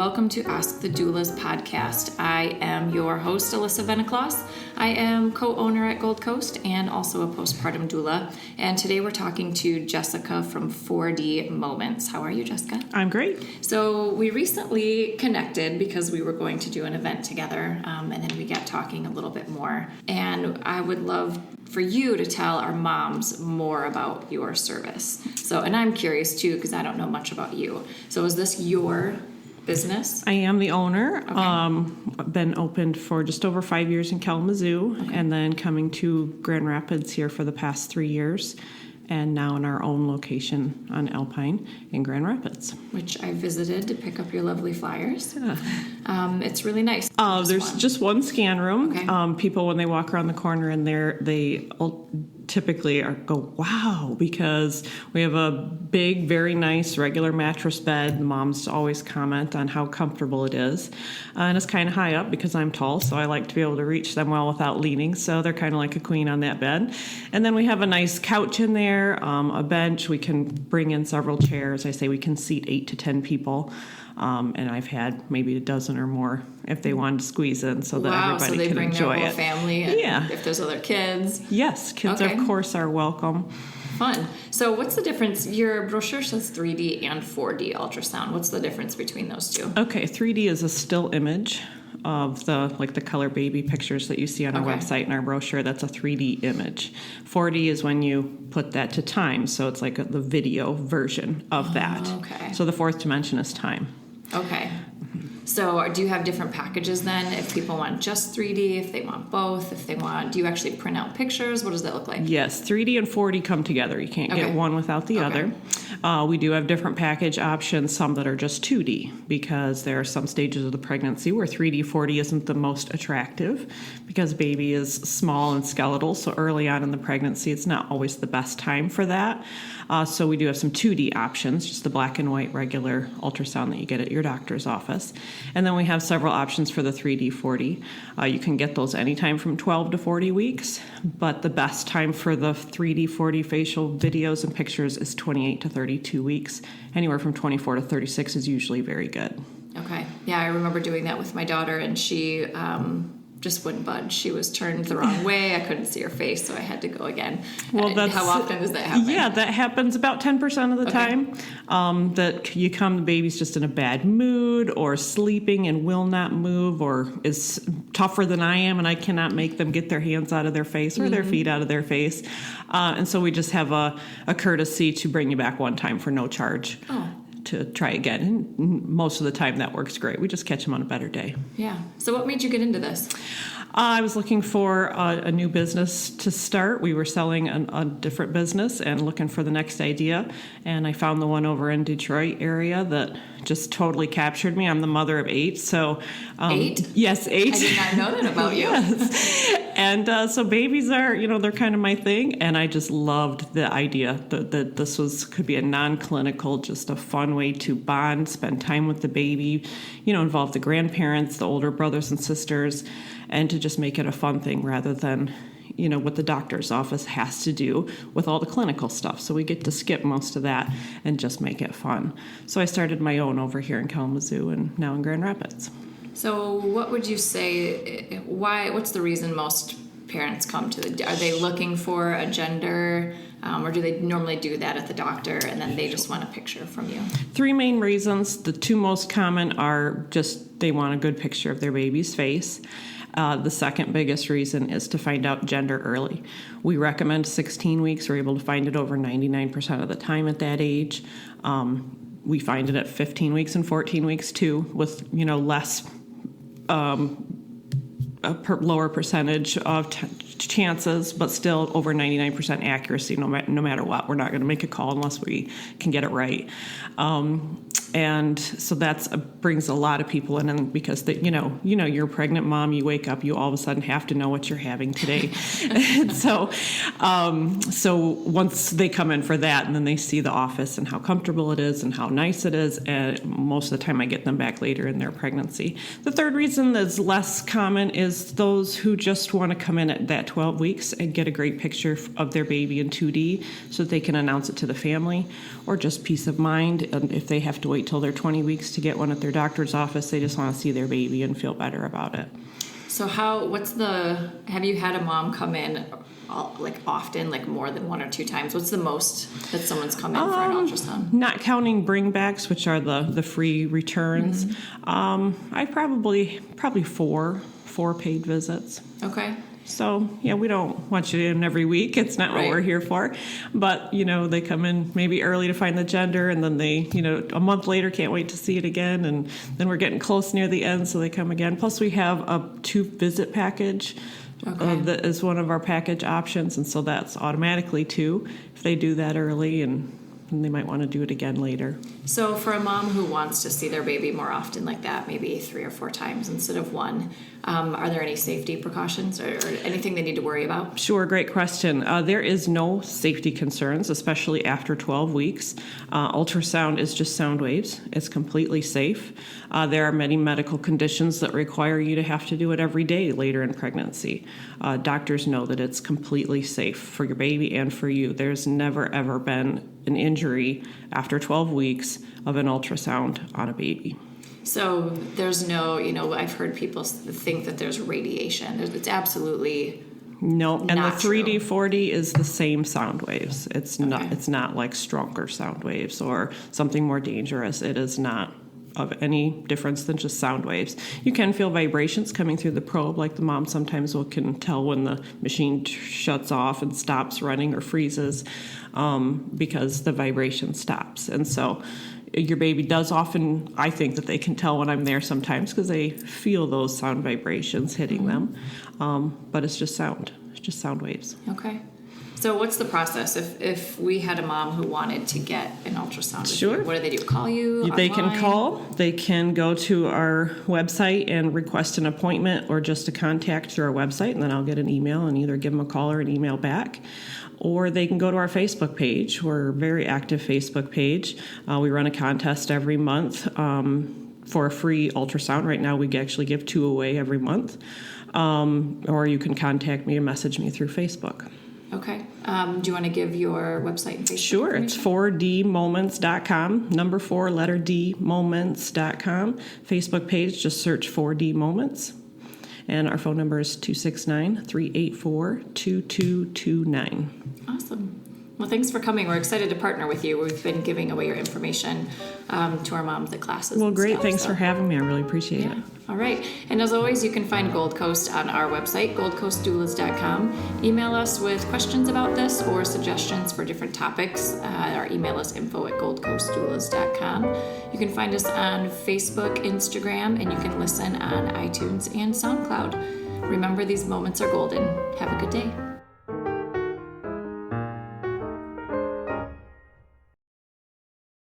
welcome to Ask the Doulas podcast. I am your host, Alyssa Veneclaus. I am co-owner at Gold Coast and also a postpartum doula. And today we're talking to Jessica from 4D Moments. How are you, Jessica? I'm great. So we recently connected because we were going to do an event together, and then we got talking a little bit more. And I would love for you to tell our moms more about your service. So, and I'm curious too, because I don't know much about you. So is this your business? I am the owner. Okay. Been opened for just over 5 years in Kalamazoo, and then coming to Grand Rapids here for the past 3 years, and now in our own location on Alpine in Grand Rapids. Which I visited to pick up your lovely flyers. Yeah. It's really nice. There's just one scan room. Okay. People, when they walk around the corner in there, they typically go, wow, because we have a big, very nice regular mattress bed. Moms always comment on how comfortable it is. And it's kind of high up because I'm tall, so I like to be able to reach them well without leaning. So they're kind of like a queen on that bed. And then we have a nice couch in there, a bench. We can bring in several chairs. I say we can seat 8 to 10 people. And I've had maybe a dozen or more if they wanted to squeeze in so that everybody can enjoy it. Wow, so they bring their whole family and yeah. If there's other kids. Yes, kids of course are welcome. Fun. So what's the difference? Your brochure says 3D and 4D ultrasound. What's the difference between those two? Okay, 3D is a still image of the color baby pictures that you see on our website and our brochure. That's a 3D image. 4D is when you put that to time, so it's like the video version of that. Okay. So the fourth dimension is time. Okay. So do you have different packages then? If people want just 3D, if they want both, do you actually print out pictures? What does that look like? Yes, 3D and 4D come together. You can't get one without the other. We do have different package options, some that are just 2D, because there are some stages of the pregnancy where 3D, 4D isn't the most attractive because baby is small and skeletal, so early on in the pregnancy it's not always the best time for that. So we do have some 2D options, just the black and white regular ultrasound that you get at your doctor's office. And then we have several options for the 3D, 4D. You can get those anytime from 12 to 40 weeks, but the best time for the 3D, 4D facial videos and pictures is 28 to 32 weeks. Anywhere from 24 to 36 is usually very good. Okay. Yeah, I remember doing that with my daughter, and she just wouldn't budge. She was turned the wrong way. I couldn't see her face, so I had to go again. Well, how often does that happen? Yeah, that happens about 10% of the time. That you come, the baby's just in a bad mood or sleeping and will not move or is tougher than I am and I cannot make them get their hands out of their face or their feet out of their face. And so we just have a courtesy to bring you back one time for no charge. To try again. And most of the time that works great. We just catch them on a better day. Yeah. So what made you get into this? I was looking for a new business to start. We were selling a different business and looking for the next idea. And I found the one over in Detroit area that just totally captured me. I'm the mother of 8. So 8? Yes, 8. I did not know that about you. Yes. And so babies are, they're kind of my thing. And I just loved the idea that this could be a non-clinical, just a fun way to bond, spend time with the baby, involve the grandparents, the older brothers and sisters, and to just make it a fun thing rather than, what the doctor's office has to do with all the clinical stuff. So we get to skip most of that and just make it fun. So I started my own over here in Kalamazoo and now in Grand Rapids. So what would you say, what's the reason most parents come to are they looking for a gender, or do they normally do that at the doctor and then they just want a picture from you? 3 main reasons. The 2 most common are just they want a good picture of their baby's face. The second biggest reason is to find out gender early. We recommend 16 weeks. We're able to find it over 99% of the time at that age. We find it at 15 weeks and 14 weeks too, with less lower percentage of chances, but still over 99% accuracy. No matter what, we're not going to make a call unless we can get it right. And so that's brings a lot of people in, and because you're a pregnant mom, you wake up, you all of a sudden have to know what you're having today. And so once they come in for that, and then they see the office and how comfortable it is and how nice it is, and most of the time I get them back later in their pregnancy. The third reason that's less common is is those who just want to come in at that 12 weeks and get a great picture of their baby in 2D so that they can announce it to the family, or just peace of mind. And if they have to wait till they're 20 weeks to get one at their doctor's office, they just want to see their baby and feel better about it. So have you had a mom come in often, like more than 1 or 2 times? What's the most that someone's come in for an ultrasound? Not counting bringbacks, which are the free returns. I probably 4 paid visits. Okay. So, yeah, we don't want you in every week. It's not what we're here for. But, they come in maybe early to find the gender, and then they, a month later can't wait to see it again. And then we're getting close near the end, so they come again. Plus, we have a 2-visit package. That is one of our package options, and so that's automatically 2 if they do that early, and they might want to do it again later. So for a mom who wants to see their baby more often like that, maybe 3 or 4 times instead of 1, are there any safety precautions or anything they need to worry about? Sure, great question. There is no safety concerns, especially after 12 weeks. Ultrasound is just sound waves. It's completely safe. There are many medical conditions that require you to have to do it every day later in pregnancy. Doctors know that it's completely safe for your baby and for you. There's never, ever been an injury after 12 weeks of an ultrasound on a baby. So there's no, I've heard people think that there's radiation. It's absolutely no. And not the 3D, true. 4D is the same sound waves. It's not. It's not like stronger sound waves or something more dangerous. It is not of any difference than just sound waves. You can feel vibrations coming through the probe, like the mom sometimes can tell when the machine shuts off and stops running or freezes because the vibration stops. And so your baby does often, I think that they can tell when I'm there sometimes because they feel those sound vibrations hitting them. But it's just sound. It's just sound waves. Okay. So what's the process if we had a mom who wanted to get an ultrasound? Sure. What do they do? Call you? They online? can call. They can go to our website and request an appointment or just a contact through our website, and then I'll get an email and either give them a call or an email back. Or they can go to our Facebook page. We're a very active Facebook page. We run a contest every month for a free ultrasound. Right now we actually give 2 away every month. Or you can contact me or message me through Facebook. Okay. Do you want to give your website and Facebook? Sure. It's 4dmoments.com, number 4, letter D, moments.com. Facebook page, just search 4D Moments. And our phone number is 269-384-2229. Awesome. Well, thanks for coming. We're excited to partner with you. We've been giving away your information to our moms at classes. Well, great. Thanks for having me. I really appreciate it. All right. And as always, you can find Gold Coast on our website, goldcoastdoulas.com. Email us with questions about this or suggestions for different topics. Our email is info@goldcoastdoulas.com. You can find us on Facebook, Instagram, and you can listen on iTunes and SoundCloud. Remember, these moments are golden. Have a good day.